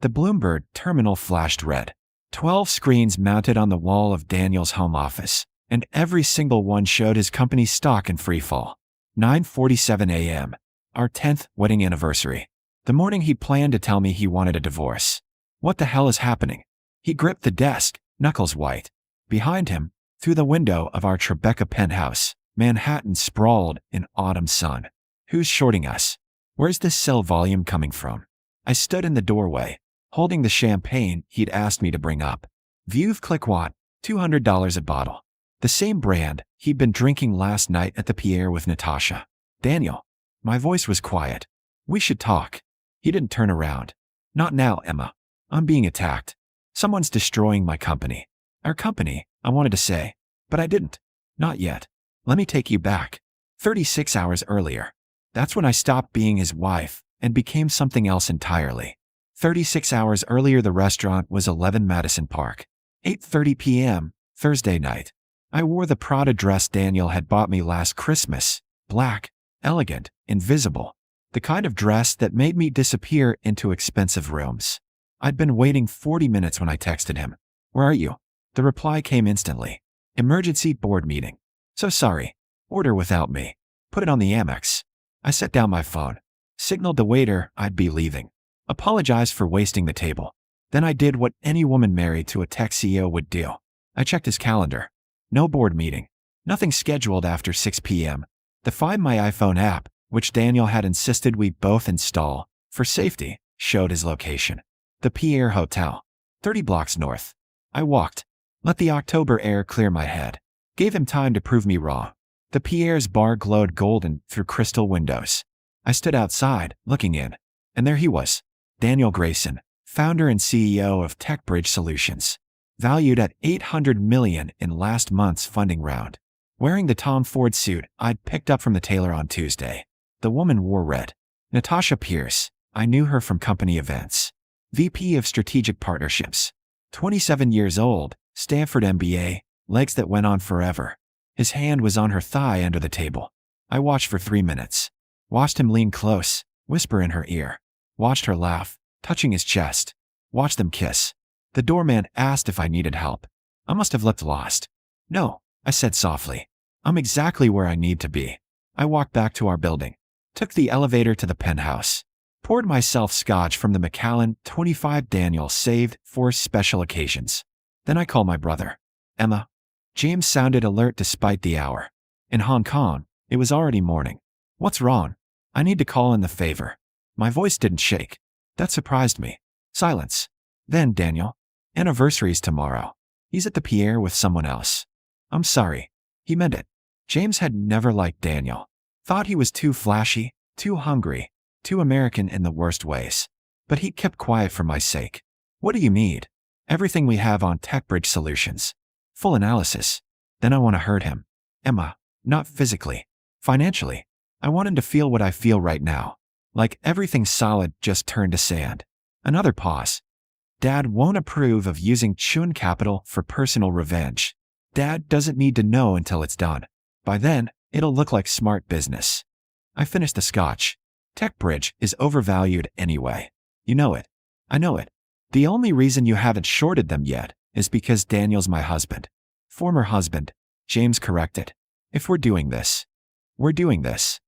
The Bloomberg terminal flashed red. 12 screens mounted on the wall of Daniel's home office, and every single one showed his company's stock in free fall. 9:47 a.m. Our 10th wedding anniversary. The morning he planned to tell me he wanted a divorce. What the hell is happening? He gripped the desk, knuckles white. Behind him, through the window of our Tribeca penthouse, Manhattan sprawled in autumn sun. Who's shorting us? Where's this sell volume coming from? I stood in the doorway, holding the champagne he'd asked me to bring up. Veuve Clicquot, $200 a bottle. The same brand he'd been drinking last night at the Pierre with Natasha. Daniel. My voice was quiet. We should talk. He didn't turn around. Not now, Emma. I'm being attacked. Someone's destroying my company. Our company, I wanted to say, but I didn't. Not yet. Let me take you back. 36 hours earlier. That's when I stopped being his wife and became something else entirely. 36 hours earlier, the restaurant was 11 Madison Park. 8:30 p.m., Thursday night. I wore the Prada dress Daniel had bought me last Christmas. Black, elegant, invisible. The kind of dress that made me disappear into expensive rooms. I'd been waiting 40 minutes when I texted him. Where are you? The reply came instantly. Emergency board meeting. So sorry. Order without me. Put it on the Amex. I set down my phone. Signaled the waiter I'd be leaving. Apologized for wasting the table. Then I did what any woman married to a tech CEO would do. I checked his calendar. No board meeting. Nothing scheduled after 6 p.m. The Find My iPhone app, which Daniel had insisted we both install for safety, showed his location. The Pierre Hotel, 30 blocks north. I walked. Let the October air clear my head. Gave him time to prove me wrong. The Pierre's bar glowed golden through crystal windows. I stood outside, looking in. And there he was. Daniel Grayson, founder and CEO of TechBridge Solutions. Valued at $800 million in last month's funding round. Wearing the Tom Ford suit I'd picked up from the tailor on Tuesday. The woman wore red. Natasha Pierce. I knew her from company events. VP of Strategic Partnerships. 27 years old, Stanford MBA, legs that went on forever. His hand was on her thigh under the table. I watched for 3 minutes. Watched him lean close, whisper in her ear. Watched her laugh, touching his chest. Watched them kiss. The doorman asked if I needed help. I must have looked lost. No, I said softly. I'm exactly where I need to be. I walked back to our building. Took the elevator to the penthouse. Poured myself scotch from the Macallan 25 Daniel saved for special occasions. Then I called my brother. Emma. James sounded alert despite the hour. In Hong Kong, it was already morning. What's wrong? I need to call in the favor. My voice didn't shake. That surprised me. Silence. Then Daniel. Anniversary's tomorrow. He's at the Pierre with someone else. I'm sorry. He meant it. James had never liked Daniel. Thought he was too flashy, too hungry, too American in the worst ways. But he kept quiet for my sake. What do you need? Everything we have on TechBridge Solutions. Full analysis. Then I want to hurt him. Emma, not physically. Financially. I want him to feel what I feel right now. Like everything solid just turned to sand. Another pause. Dad won't approve of using Chen Capital for personal revenge. Dad doesn't need to know until it's done. By then, it'll look like smart business. I finished the scotch. TechBridge is overvalued anyway. You know it. I know it. The only reason you haven't shorted them yet is because Daniel's my husband. Former husband, James corrected. If we're doing this, we're doing this.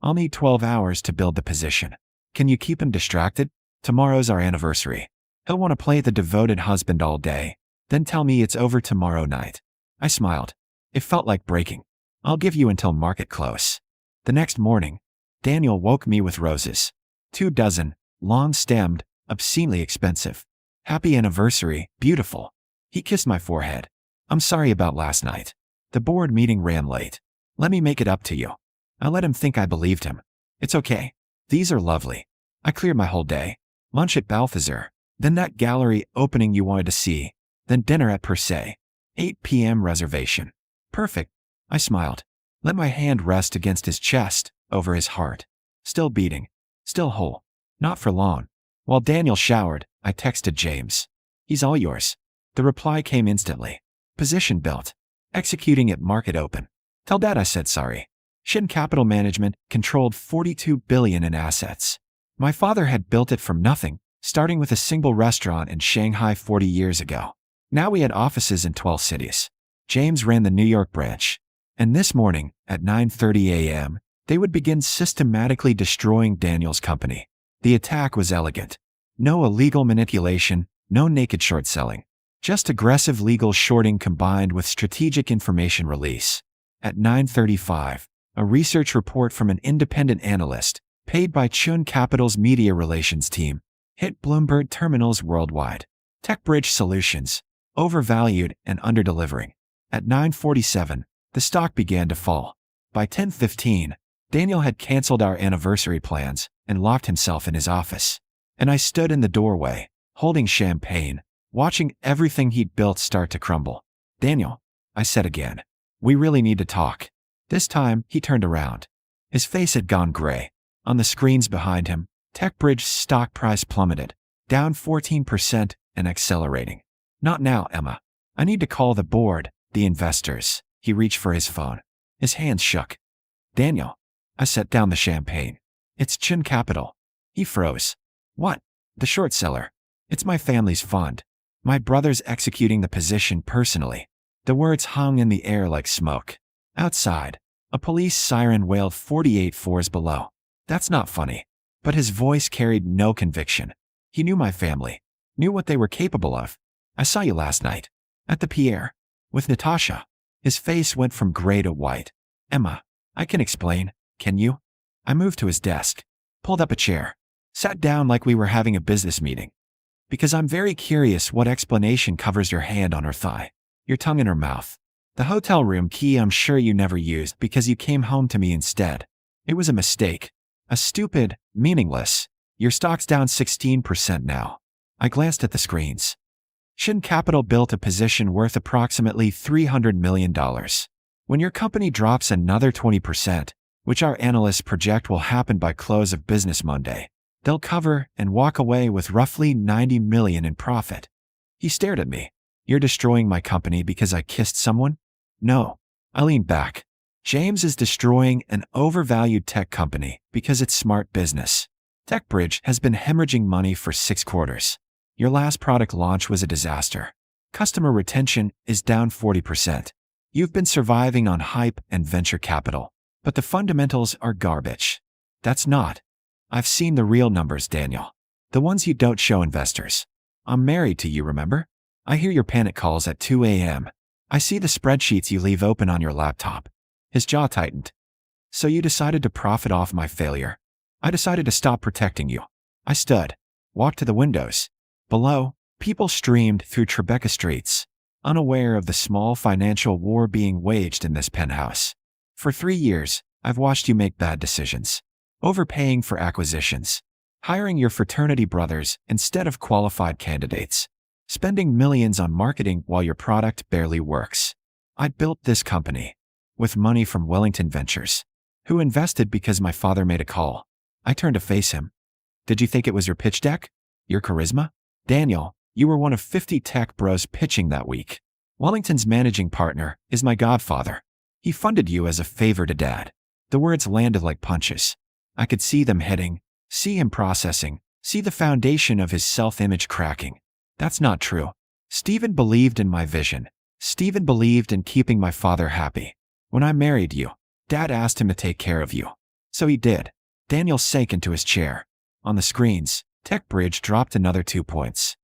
I'll need 12 hours to build the position. Can you keep him distracted? Tomorrow's our anniversary. He'll want to play the devoted husband all day, then tell me it's over tomorrow night. I smiled. It felt like breaking. I'll give you until market close. The next morning, Daniel woke me with roses. 2 dozen, long-stemmed, obscenely expensive. Happy anniversary, beautiful. He kissed my forehead. I'm sorry about last night. The board meeting ran late. Let me make it up to you. I let him think I believed him. It's okay. These are lovely. I cleared my whole day. Lunch at Balthazar, then that gallery opening you wanted to see, then dinner at Per Se. 8 p.m. reservation. Perfect. I smiled. Let my hand rest against his chest, over his heart. Still beating. Still whole. Not for long. While Daniel showered, I texted James. He's all yours. The reply came instantly. Position built. Executing at market open. Tell Dad I said sorry. Chen Capital Management controlled $42 billion in assets. My father had built it from nothing, starting with a single restaurant in Shanghai 40 years ago. Now we had offices in 12 cities. James ran the New York branch. And this morning, at 9:30 a.m., they would begin systematically destroying Daniel's company. The attack was elegant. No illegal manipulation, no naked short selling. Just aggressive legal shorting combined with strategic information release. At 9:35, a research report from an independent analyst, paid by Chen Capital's media relations team, hit Bloomberg terminals worldwide. TechBridge Solutions, overvalued and underdelivering. At 9:47, the stock began to fall. By 10:15, Daniel had canceled our anniversary plans and locked himself in his office. And I stood in the doorway, holding champagne, watching everything he'd built start to crumble. "Daniel," I said again, "we really need to talk." This time, he turned around. His face had gone gray. On the screens behind him, TechBridge's stock price plummeted, down 14% and accelerating. "Not now, Emma. I need to call the board, the investors." He reached for his phone. His hands shook. "Daniel." I set down the champagne. "It's Chen Capital." He froze. "What?" "The short seller. It's my family's fund. My brother's executing the position personally." The words hung in the air like smoke. Outside, a police siren wailed 48 floors below. That's not funny. But his voice carried no conviction. He knew my family, knew what they were capable of. "I saw you last night. At the Pierre. With Natasha." His face went from gray to white. "Emma, I can explain, can you?" I moved to his desk, pulled up a chair, sat down like we were having a business meeting. "Because I'm very curious what explanation covers your hand on her thigh, your tongue in her mouth. The hotel room key I'm sure you never used because you came home to me instead. It was a mistake. A stupid, meaningless. Your stock's down 16% now." I glanced at the screens. Chen Capital built a position worth approximately $300 million. When your company drops another 20%, which our analysts project will happen by close of business Monday, they'll cover and walk away with roughly $90 million in profit. He stared at me. "You're destroying my company because I kissed someone?" "No." I leaned back. "James is destroying an overvalued tech company because it's smart business. TechBridge has been hemorrhaging money for 6 quarters. Your last product launch was a disaster. Customer retention is down 40%. You've been surviving on hype and venture capital, but the fundamentals are garbage." "That's not." "I've seen the real numbers, Daniel. The ones you don't show investors. I'm married to you, remember? I hear your panic calls at 2 a.m. I see the spreadsheets you leave open on your laptop." His jaw tightened. "So you decided to profit off my failure. I decided to stop protecting you." I stood, walked to the windows. Below, people streamed through Tribeca streets, unaware of the small financial war being waged in this penthouse. "For 3 years, I've watched you make bad decisions. Overpaying for acquisitions. Hiring your fraternity brothers instead of qualified candidates. Spending millions on marketing while your product barely works. I built this company with money from Wellington Ventures, who invested because my father made a call." I turned to face him. "Did you think it was your pitch deck? Your charisma? Daniel, you were one of 50 tech bros pitching that week. Wellington's managing partner is my godfather. He funded you as a favor to Dad." The words landed like punches. I could see them hitting, see him processing, see the foundation of his self-image cracking. "That's not true. Stephen believed in my vision. Stephen believed in keeping my father happy. When I married you, Dad asked him to take care of you. So he did." Daniel sank into his chair. On the screens, TechBridge dropped another 2 points.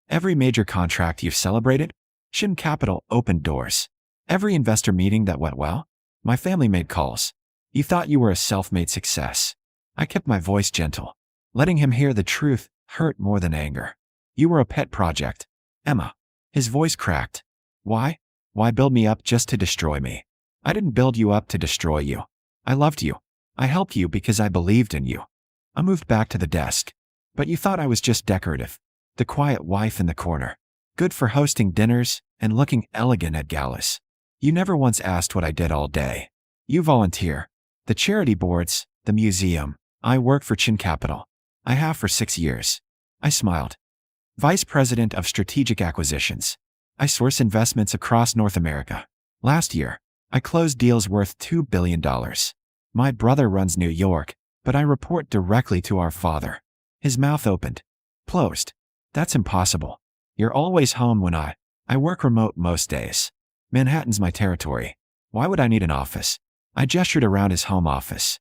"Every major contract you've celebrated? Chen Capital opened doors. Every investor meeting that went well? My family made calls. You thought you were a self-made success." I kept my voice gentle. Letting him hear the truth hurt more than anger. "You were a pet project, Emma." His voice cracked. "Why? Why build me up just to destroy me? I didn't build you up to destroy you. I loved you. I helped you because I believed in you." I moved back to the desk. "But you thought I was just decorative. The quiet wife in the corner. Good for hosting dinners and looking elegant at galas. You never once asked what I did all day. You volunteer. The charity boards, the museum. I work for Chen Capital. I have for 6 years." I smiled. "Vice President of Strategic Acquisitions. I source investments across North America. Last year, I closed deals worth $2 billion. My brother runs New York, but I report directly to our father." His mouth opened. Closed. That's impossible. You're always home when I work remote most days. Manhattan's my territory. Why would I need an office? I gestured around his home office.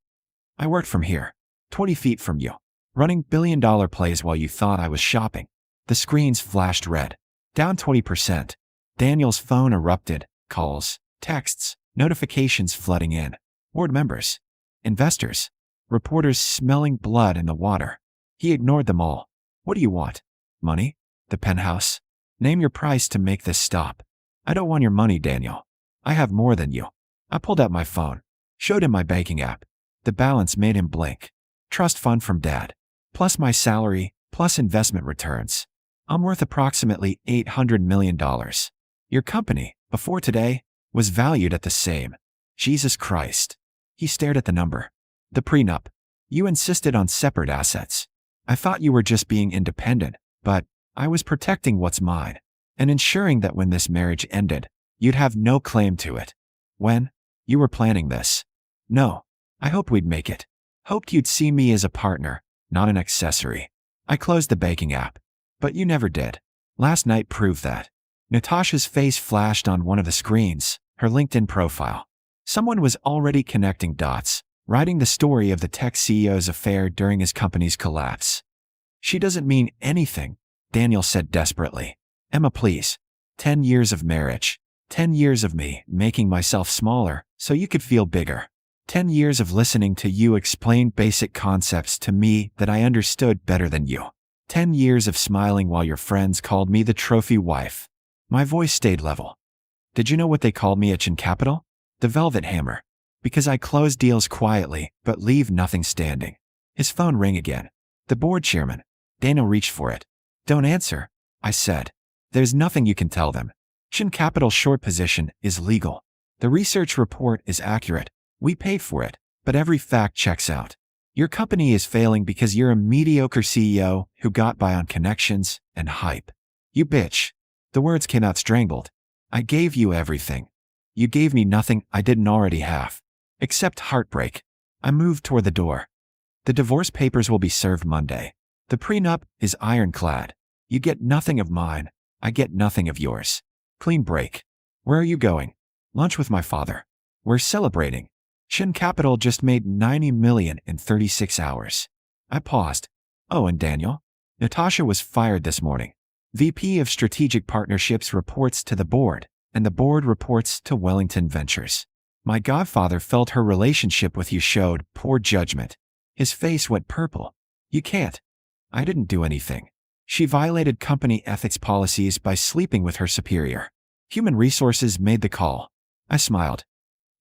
I worked from here, 20 feet from you, running billion-dollar plays while you thought I was shopping. The screens flashed red. Down 20%. Daniel's phone erupted. Calls, texts, notifications flooding in. Board members, investors, reporters smelling blood in the water. He ignored them all. What do you want? Money? The penthouse? Name your price to make this stop. I don't want your money, Daniel. I have more than you. I pulled out my phone, showed him my banking app. The balance made him blink. Trust fund from Dad, plus my salary, plus investment returns. I'm worth approximately $800 million. Your company, before today, was valued at the same. Jesus Christ. He stared at the number. The prenup. You insisted on separate assets. I thought you were just being independent, but I was protecting what's mine and ensuring that when this marriage ended, you'd have no claim to it. When? You were planning this. No. I hoped we'd make it. Hoped you'd see me as a partner, not an accessory. I closed the banking app. But you never did. Last night proved that. Natasha's face flashed on one of the screens, her LinkedIn profile. Someone was already connecting dots, writing the story of the tech CEO's affair during his company's collapse. She doesn't mean anything, Daniel said desperately. Emma, please. 10 years of marriage. 10 years of me making myself smaller so you could feel bigger. 10 years of listening to you explain basic concepts to me that I understood better than you. 10 years of smiling while your friends called me the trophy wife. My voice stayed level. Did you know what they called me at Chen Capital? The Velvet Hammer. Because I close deals quietly but leave nothing standing. His phone rang again. The board chairman. Daniel reached for it. Don't answer, I said. There's nothing you can tell them. Chen Capital's short position is legal. The research report is accurate. We paid for it, but every fact checks out. Your company is failing because you're a mediocre CEO who got by on connections and hype. You bitch. The words came out strangled. I gave you everything. You gave me nothing I didn't already have. Except heartbreak. I moved toward the door. The divorce papers will be served Monday. The prenup is ironclad. You get nothing of mine. I get nothing of yours. Clean break. Where are you going? Lunch with my father. We're celebrating. Chen Capital just made $90 million in 36 hours. I paused. Oh, and Daniel? Natasha was fired this morning. VP of Strategic Partnerships reports to the board, and the board reports to Wellington Ventures. My godfather felt her relationship with you showed poor judgment. His face went purple. You can't. I didn't do anything. She violated company ethics policies by sleeping with her superior. Human Resources made the call. I smiled.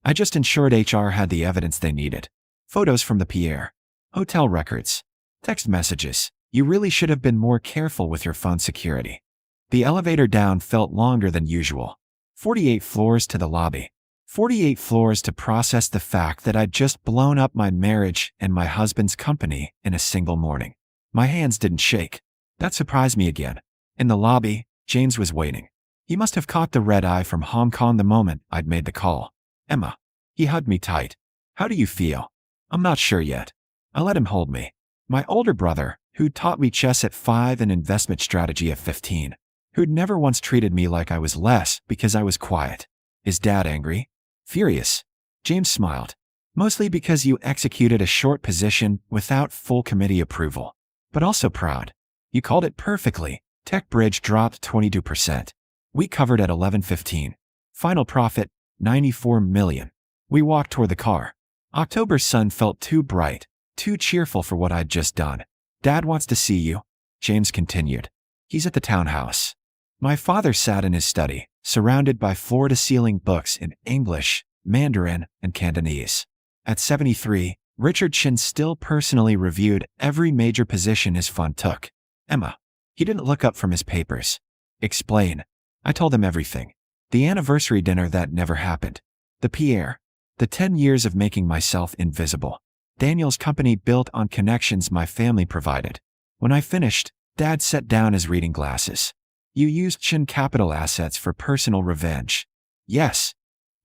I just ensured HR had the evidence they needed. Photos from the Pierre. Hotel records. Text messages. You really should have been more careful with your phone security. The elevator down felt longer than usual. 48 floors to the lobby. 48 floors to process the fact that I'd just blown up my marriage and my husband's company in a single morning. My hands didn't shake. That surprised me again. In the lobby, James was waiting. He must have caught the red eye from Hong Kong the moment I'd made the call. Emma. He hugged me tight. How do you feel? I'm not sure yet. I let him hold me. My older brother, who'd taught me chess at 5 and investment strategy at 15, who'd never once treated me like I was less because I was quiet. Is Dad angry? Furious. James smiled. Mostly because you executed a short position without full committee approval. But also proud. You called it perfectly. Tech Bridge dropped 22%. We covered at 11:15. Final profit, $94 million. We walked toward the car. October's sun felt too bright, too cheerful for what I'd just done. Dad wants to see you, James continued. He's at the townhouse. My father sat in his study, surrounded by floor-to-ceiling books in English, Mandarin, and Cantonese. At 73, Richard Chen still personally reviewed every major position his fund took. Emma. He didn't look up from his papers. Explain. I told him everything. The anniversary dinner that never happened. The Pierre. The 10 years of making myself invisible. Daniel's company built on connections my family provided. When I finished, Dad set down his reading glasses. You used Chen Capital assets for personal revenge. Yes.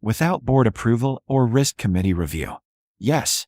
Without board approval or risk committee review. Yes.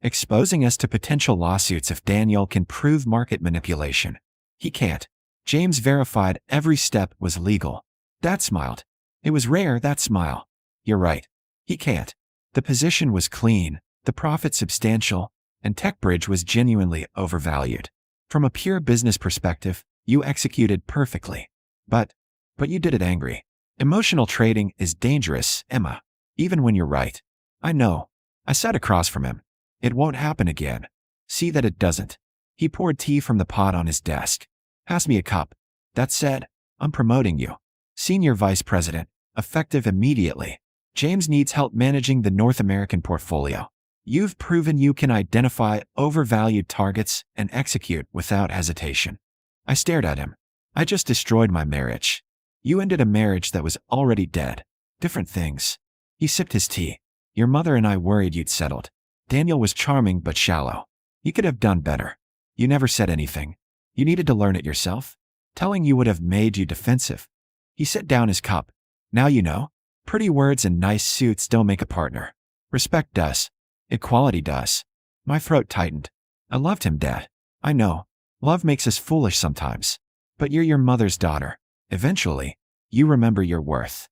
Exposing us to potential lawsuits if Daniel can prove market manipulation. He can't. James verified every step was legal. Dad smiled. It was rare, that smile. You're right. He can't. The position was clean, the profit substantial, and TechBridge was genuinely overvalued. From a pure business perspective, you executed perfectly. But you did it angry. Emotional trading is dangerous, Emma. Even when you're right. I know. I sat across from him. It won't happen again. See that it doesn't. He poured tea from the pot on his desk. Pass me a cup. That said, I'm promoting you. Senior Vice President, effective immediately. James needs help managing the North American portfolio. You've proven you can identify overvalued targets and execute without hesitation. I stared at him. I just destroyed my marriage. You ended a marriage that was already dead. Different things. He sipped his tea. Your mother and I worried you'd settled. Daniel was charming but shallow. You could have done better. You never said anything. You needed to learn it yourself. Telling you would have made you defensive. He set down his cup. Now you know. Pretty words and nice suits don't make a partner. Respect does. Equality does. My throat tightened. I loved him, Dad. I know. Love makes us foolish sometimes. But you're your mother's daughter. Eventually, you remember your worth.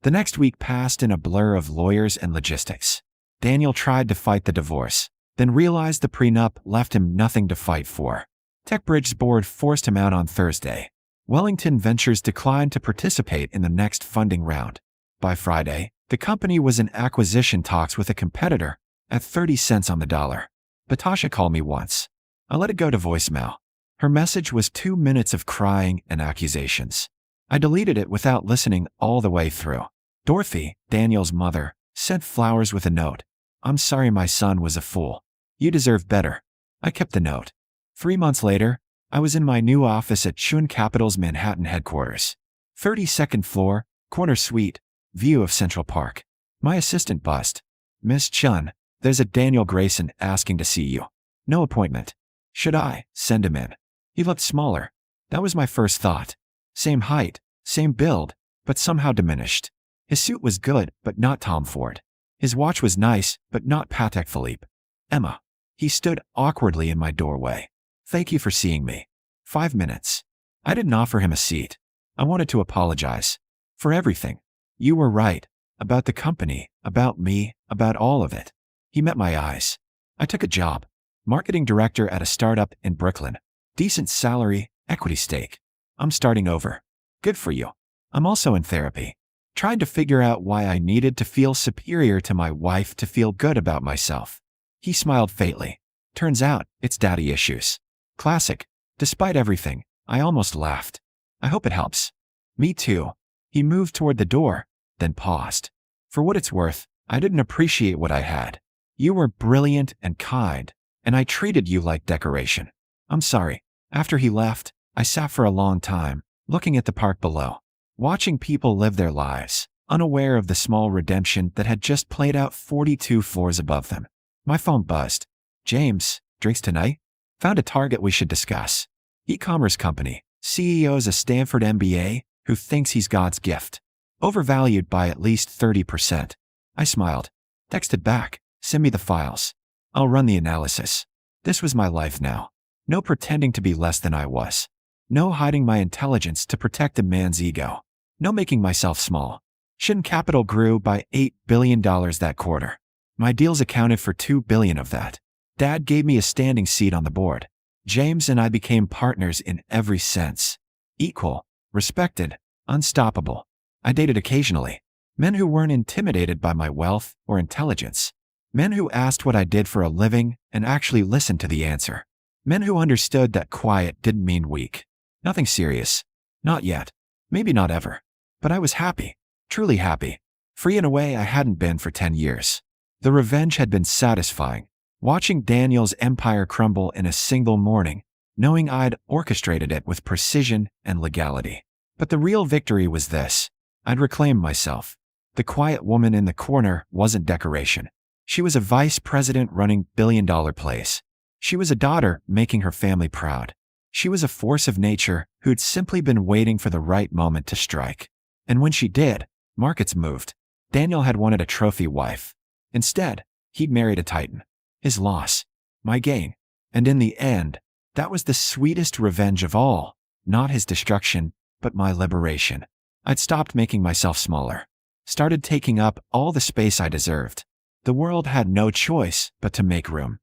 The next week passed in a blur of lawyers and logistics. Daniel tried to fight the divorce, then realized the prenup left him nothing to fight for. TechBridge's board forced him out on Thursday. Wellington Ventures declined to participate in the next funding round. By Friday, the company was in acquisition talks with a competitor at 30 cents on the dollar. Batasha called me once. I let it go to voicemail. Her message was 2 minutes of crying and accusations. I deleted it without listening all the way through. Dorothy, Daniel's mother, sent flowers with a note. I'm sorry my son was a fool. You deserve better. I kept the note. 3 months later, I was in my new office at Chen Capital's Manhattan headquarters. 32nd floor, corner suite, view of Central Park. My assistant buzzed. Miss Chen, there's a Daniel Grayson asking to see you. No appointment. Should I send him in? He looked smaller. That was my first thought. Same height, same build, but somehow diminished. His suit was good, but not Tom Ford. His watch was nice, but not Patek Philippe. Emma. He stood awkwardly in my doorway. Thank you for seeing me. 5 minutes. I didn't offer him a seat. I wanted to apologize. For everything. You were right. About the company, about me, about all of it. He met my eyes. I took a job. Marketing director at a startup in Brooklyn. Decent salary, equity stake. I'm starting over. Good for you. I'm also in therapy. Tried to figure out why I needed to feel superior to my wife to feel good about myself. He smiled faintly. Turns out, it's daddy issues. Classic. Despite everything, I almost laughed. I hope it helps. Me too. He moved toward the door, then paused. For what it's worth, I didn't appreciate what I had. You were brilliant and kind, and I treated you like decoration. I'm sorry. After he left, I sat for a long time, looking at the park below, watching people live their lives, unaware of the small redemption that had just played out 42 floors above them. My phone buzzed. James, drinks tonight? Found a target we should discuss. E-commerce company, CEO's a Stanford MBA who thinks he's God's gift. Overvalued by at least 30%. I smiled. Texted back, send me the files. I'll run the analysis. This was my life now. No pretending to be less than I was. No hiding my intelligence to protect a man's ego. No making myself small. Chen Capital grew by $8 billion that quarter. My deals accounted for $2 billion of that. Dad gave me a standing seat on the board. James and I became partners in every sense. Equal, respected, unstoppable. I dated occasionally. Men who weren't intimidated by my wealth or intelligence. Men who asked what I did for a living and actually listened to the answer. Men who understood that quiet didn't mean weak. Nothing serious. Not yet. Maybe not ever. But I was happy. Truly happy. Free in a way I hadn't been for 10 years. The revenge had been satisfying. Watching Daniel's empire crumble in a single morning, knowing I'd orchestrated it with precision and legality. But the real victory was this. I'd reclaimed myself. The quiet woman in the corner wasn't decoration. She was a vice president running billion-dollar plays. She was a daughter making her family proud. She was a force of nature who'd simply been waiting for the right moment to strike. And when she did, markets moved. Daniel had wanted a trophy wife. Instead, he'd married a titan. His loss. My gain. And in the end, That was the sweetest revenge of all, not his destruction, but my liberation. I'd stopped making myself smaller, started taking up all the space I deserved. The world had no choice but to make room.